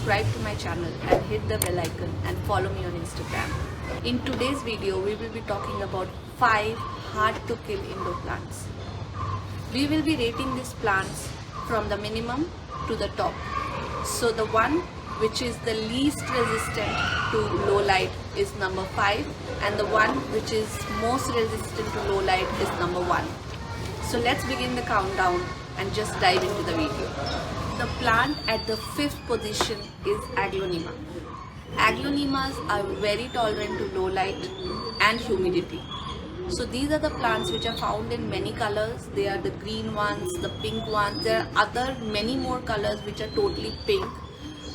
subscribe to my channel and hit the bell icon and follow me on Instagram. In today's video, we will be talking about 5 hard to kill indoor plants. We will be rating these plants from the minimum to the top. So the one which is the least resistant to low light is number 5, and the one which is most resistant to low light is number 1. So let's begin the countdown and just dive into the video. The plant at the 5th position is Aglonima. Aglonimas are very tolerant to low light and humidity. So these are the plants which are found in many colors. They are the green ones, the pink ones. There are many more colors which are totally pink.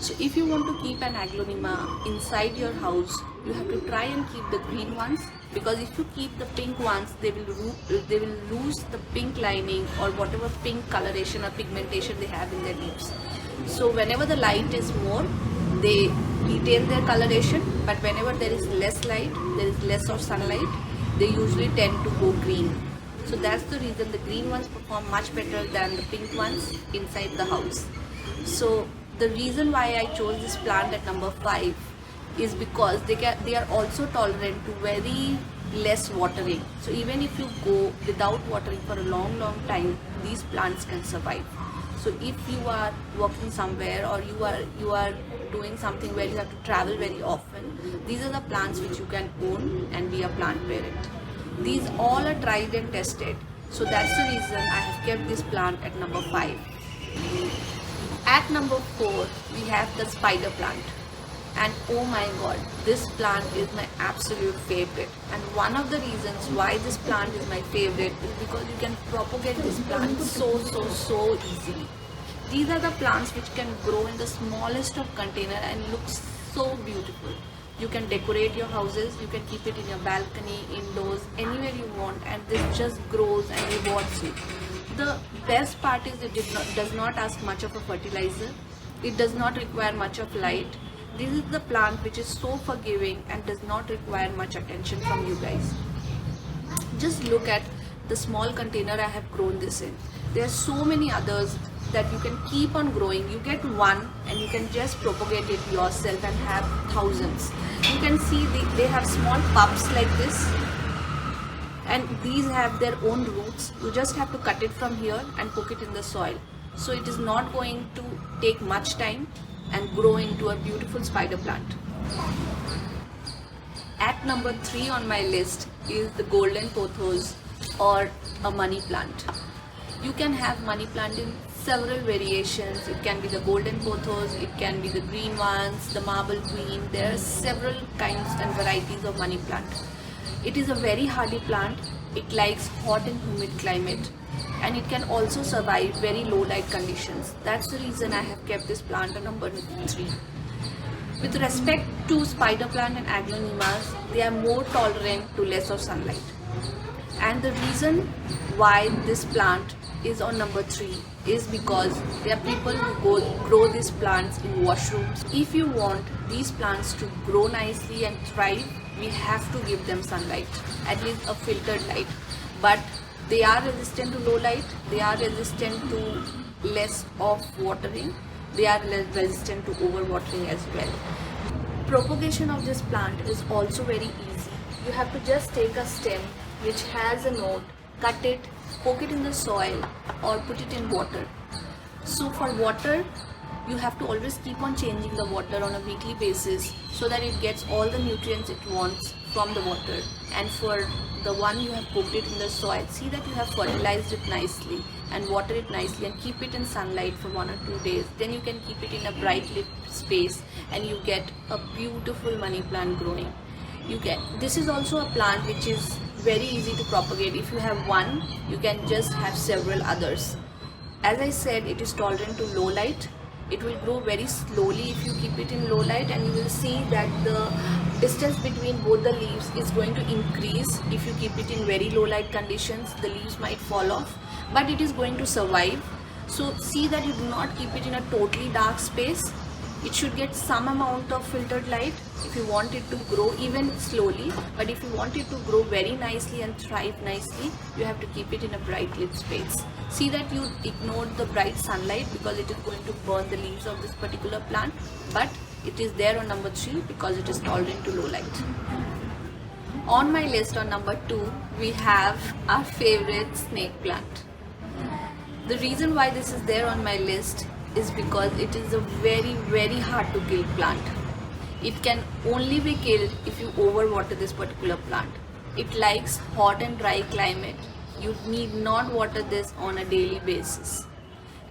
So if you want to keep an Aglonima inside your house, you have to try and keep the green ones, because if you keep the pink ones, they will lose the pink lining or whatever pink coloration or pigmentation they have in their leaves. So whenever the light is more, they retain their coloration, but whenever there is less light, there is less of sunlight, they usually tend to go green. So that's the reason the green ones perform much better than the pink ones inside the house. So the reason why I chose this plant at number 5 is because they are also tolerant to very less watering. So even if you go without watering for a long time, these plants can survive. So if you are working somewhere or you are doing something where you have to travel very often, these are the plants which you can own and be a plant parent. These all are tried and tested. So that's the reason I have kept this plant at number 5. At number 4, we have the spider plant. And oh my god, this plant is my absolute favorite. And one of the reasons why this plant is my favorite is because you can propagate this plant so easily. These are the plants which can grow in the smallest of container and look so beautiful. You can decorate your houses, you can keep it in your balcony, indoors, anywhere you want, and this just grows and rewards you. The best part is it does not ask much of a fertilizer. It does not require much of light. This is the plant which is so forgiving and does not require much attention from you guys. Just look at the small container I have grown this in. There are so many others that you can keep on growing. You get one and you can just propagate it yourself and have thousands. You can see they have small pups like this, and these have their own roots. You just have to cut it from here and poke it in the soil. So it is not going to take much time and grow into a beautiful spider plant. At number 3 on my list is the golden pothos or a money plant. You can have money plant in several variations. It can be the golden pothos, it can be the green ones, the marble queen. There are several kinds and varieties of money plant. It is a very hardy plant. It likes hot and humid climate, and it can also survive very low light conditions. That's the reason I have kept this plant at number 3. With respect to spider plant and aglonimas, they are more tolerant to less of sunlight. And the reason why this plant is on number 3 is because there are people who grow these plants in washrooms. If you want these plants to grow nicely and thrive, we have to give them sunlight, at least a filtered light. But they are resistant to low light, they are resistant to less of watering, they are resistant to overwatering as well. Propagation of this plant is also very easy. You have to just take a stem which has a node, cut it, poke it in the soil or put it in water. So for water, you have to always keep on changing the water on a weekly basis so that it gets all the nutrients it wants from the water. And for the one you have poked it in the soil, see that you have fertilized it nicely and water it nicely and keep it in sunlight for 1 or 2 days. Then you can keep it in a bright lit space and you get a beautiful money plant growing. This is also a plant which is very easy to propagate. If you have one, you can just have several others. As I said, it is tolerant to low light. It will grow very slowly if you keep it in low light, and you will see that the distance between both the leaves is going to increase. If you keep it in very low light conditions, the leaves might fall off, but it is going to survive. So see that you do not keep it in a totally dark space. It should get some amount of filtered light if you want it to grow even slowly, but if you want it to grow very nicely and thrive nicely, you have to keep it in a bright lit space. See that you ignored the bright sunlight because it is going to burn the leaves of this particular plant, but it is there on number 3 because it is tolerant to low light. On my list on number 2, we have our favorite snake plant. The reason why this is there on my list is because it is a very hard to kill plant. It can only be killed if you overwater this particular plant. It likes hot and dry climate. You need not water this on a daily basis.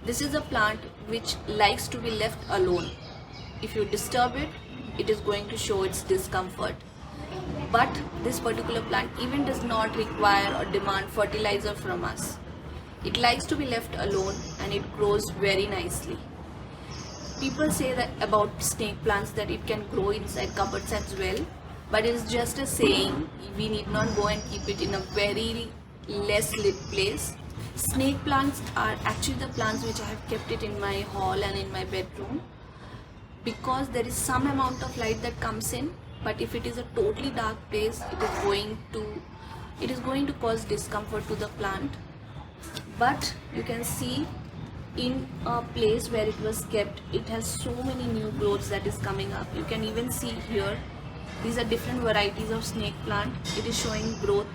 This is a plant which likes to be left alone. If you disturb it, it is going to show its discomfort. But this particular plant even does not require or demand fertilizer from us. It likes to be left alone and it grows very nicely. People say that about snake plants that it can grow inside cupboards as well, but it is just a saying. We need not go and keep it in a very less lit place. Snake plants are actually the plants which I have kept it in my hall and in my bedroom because there is some amount of light that comes in, but if it is a totally dark place, it is going to cause discomfort to the plant. But you can see in a place where it was kept, it has so many new growths that is coming up. You can even see here, these are different varieties of snake plant. It is showing growth.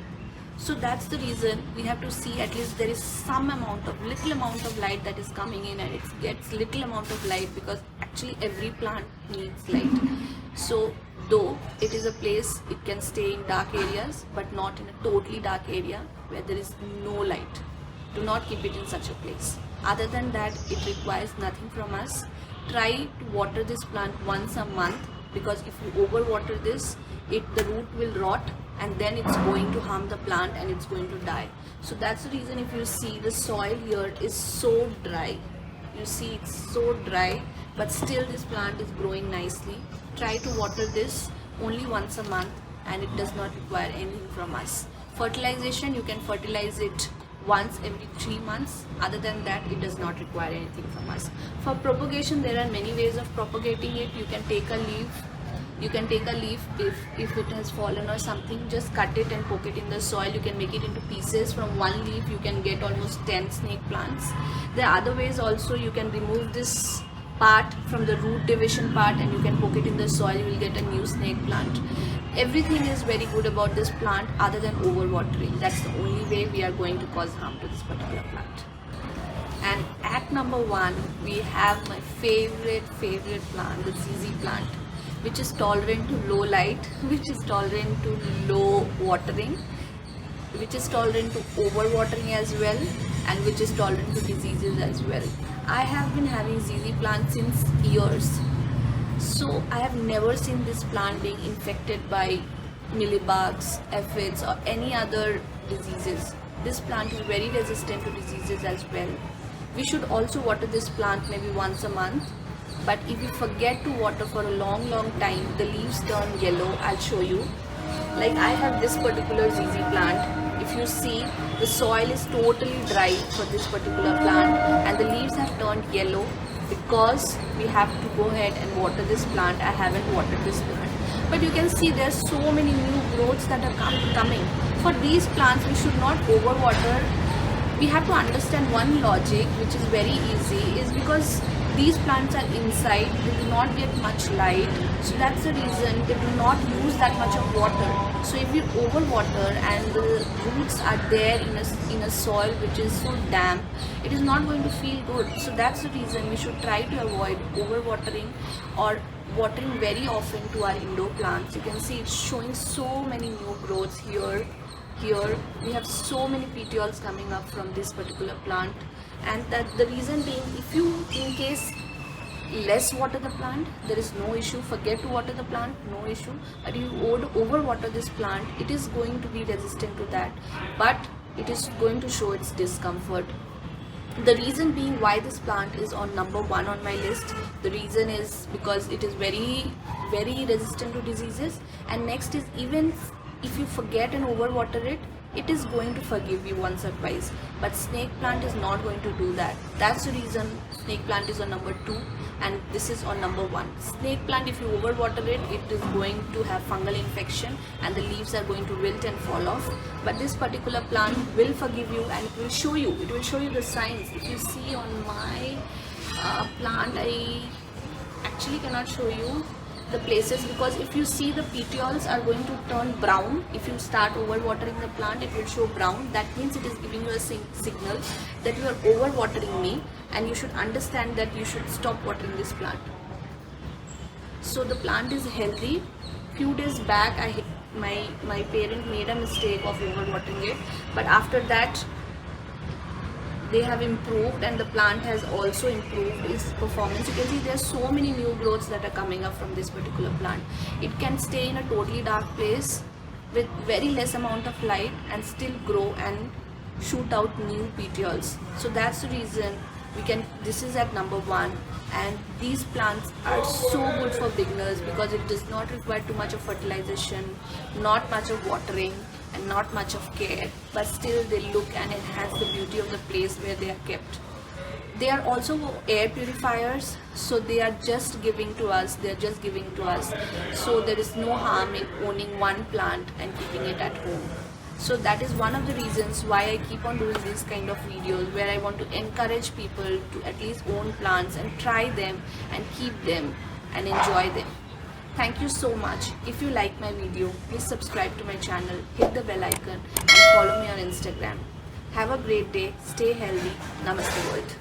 So that's the reason we have to see at least there is some little amount of light that is coming in, and it gets little amount of light because actually every plant needs light. So though it is a place, it can stay in dark areas but not in a totally dark area where there is no light. Do not keep it in such a place. Other than that, it requires nothing from us. Try to water this plant once a month because if you overwater this, the root will rot and then it's going to harm the plant and it's going to die. So that's the reason if you see the soil here is so dry. You see it's so dry, but still this plant is growing nicely. Try to water this only once a month and it does not require anything from us. Fertilization, you can fertilize it once every 3 months. Other than that, it does not require anything from us. For propagation, there are many ways of propagating it. You can take a leaf. If it has fallen or something, just cut it and poke it in the soil. You can make it into pieces. From one leaf you can get almost 10 snake plants. There are other ways also. You can remove this part from the root division part and you can poke it in the soil. You will get a new snake plant. Everything is very good about this plant other than overwatering. That's the only way we are going to cause harm to this particular plant. And at number 1, we have my favorite plant, the ZZ plant, which is tolerant to low light, which is tolerant to low watering, which is tolerant to overwatering as well, and which is tolerant to diseases as well. I have been having ZZ plant since years. So I have never seen this plant being infected by mealybugs, aphids or any other diseases. This plant is very resistant to diseases as well. We should also water this plant maybe once a month. But if you forget to water for a long time, the leaves turn yellow. I'll show you. Like I have this particular ZZ plant. If you see, the soil is totally dry for this particular plant and the leaves have turned yellow because we have to go ahead and water this plant. I haven't watered this plant. But you can see there's so many new growths that are coming. For these plants, we should not overwater. We have to understand one logic which is very easy, is because these plants are inside, they do not get much light, so that's the reason they do not use that much of water. So if you overwater and the roots are there in a soil which is so damp, it is not going to feel good. So that's the reason we should try to avoid overwatering or watering very often to our indoor plants. You can see it's showing so many new growths here. Here we have so many petioles coming up from this particular plant, and that the reason being, if you in case less water the plant, there is no issue. Forget to water the plant, no issue. But if you overwater this plant, it is going to be resistant to that, but it is going to show its discomfort. The reason being why this plant is on number 1 on my list, the reason is because it is very resistant to diseases, and next is even if you forget and overwater it, it is going to forgive you once or twice, but snake plant is not going to do that. That's the reason snake plant is on number 2 and this is on number 1. Snake plant, if you overwater it, it is going to have fungal infection and the leaves are going to wilt and fall off. But this particular plant will forgive you and it will show you the signs. If you see on my plant, I actually cannot show you the places, because if you see, the petioles are going to turn brown. If you start overwatering the plant, it will show brown. That means it is giving you a signal that you are overwatering me and you should understand that you should stop watering this plant. So the plant is healthy. Few days back my parent made a mistake of overwatering it, but after that they have improved and the plant has also improved its performance. You can see there are so many new growths that are coming up from this particular plant. It can stay in a totally dark place with very less amount of light and still grow and shoot out new petioles. So that's the reason this is at number 1, and these plants are so good for beginners because it does not require too much of fertilization, not much of watering and not much of care, but still they look and enhance the beauty of the place where they are kept. They are also air purifiers, so they are just giving to us, so there is no harm in owning one plant and keeping it at home. So that is one of the reasons why I keep on doing these kind of videos, where I want to encourage people to at least own plants and try them and keep them and enjoy them. Thank you so much. If you like my video, please subscribe to my channel, hit the bell icon and follow me on Instagram. Have a great day. Stay healthy. Namaste world.